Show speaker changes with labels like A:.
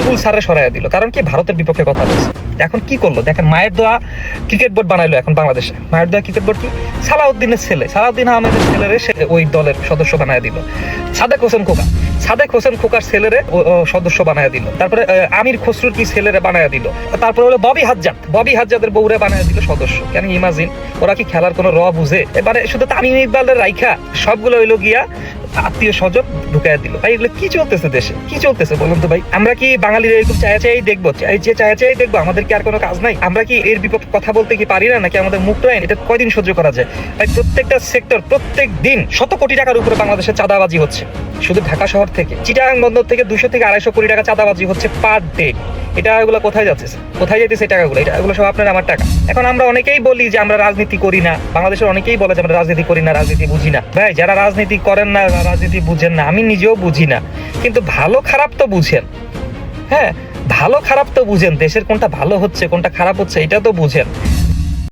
A: ফুল সারে সরাইয়া দিল, কারণ কি ভারতের বিপক্ষে কথা বলছে। এখন কি করলো দেখেন, মায়ের দোয়া ক্রিকেট বোর্ড বানাইলো এখন বাংলাদেশে। মায়ের দোয়া ক্রিকেট বোর্ড কি, সালাউদ্দিনের ছেলে, সালাউদ্দিন আহমেদের ছেলেরে ওই দলের সদস্য বানায় দিল। সাদেক হোসেন খোকার ছেলেরে সদস্য বানায় দিল। তারপরে আমির খসরুর কি ছেলেরে বানায় দিল। তারপরে হলো ববি হাজ্জাদের বউরে বানায় দিল সদস্য। কেন ইমাজিন, ওরা কি খেলার কোনো বুঝে? এবারে শুধু তামিম ইকবালের রাইখা সবগুলো হইলো গিয়া আত্মীয় স্বজন ঢুকাইয়া দিল। ভাই এগুলো কি চলতেছে দেশে, কি চলতেছে বলুন তো ভাই? আমরা কি বাঙালিরা এরকম চাই দেখবো, চাই দেখবো? আমাদের কি আর কোনো কাজ নাই? আমরা কি এর বিপক্ষে কথা বলতে কি পারি না, নাকি আমাদের মুখ রায়? এটা কয়দিন সহ্য করা যায় ভাই? প্রত্যেকটা সেক্টর, প্রত্যেক দিন শত কোটি টাকার উপরে বাংলাদেশে চাঁদাবাজি হচ্ছে। শুধু ঢাকা শহর থেকে, চিটাগাং বন্দর থেকে 200 থেকে 250 কোটি টাকা চাঁদাবাজি হচ্ছে পার ডে। এটা এগুলো কোথায় যাচ্ছে, কোথায় যেতেছে এই টাকাগুলো? এগুলো সব আপনার আমার টাকা। এখন আমরা অনেকেই বলি যে আমরা রাজনীতি করি না, বাংলাদেশের অনেকেই বলে যে আমরা রাজনীতি করি না, রাজনীতি বুঝি না। ভাই যারা রাজনীতি করেন না, রাজনীতি বুঝেন না, আমি নিজেও বুঝি না, কিন্তু ভালো খারাপ তো বুঝেন। হ্যাঁ, ভালো খারাপ তো বুঝেন, দেশের কোনটা ভালো হচ্ছে কোনটা খারাপ হচ্ছে এটা তো বুঝেন।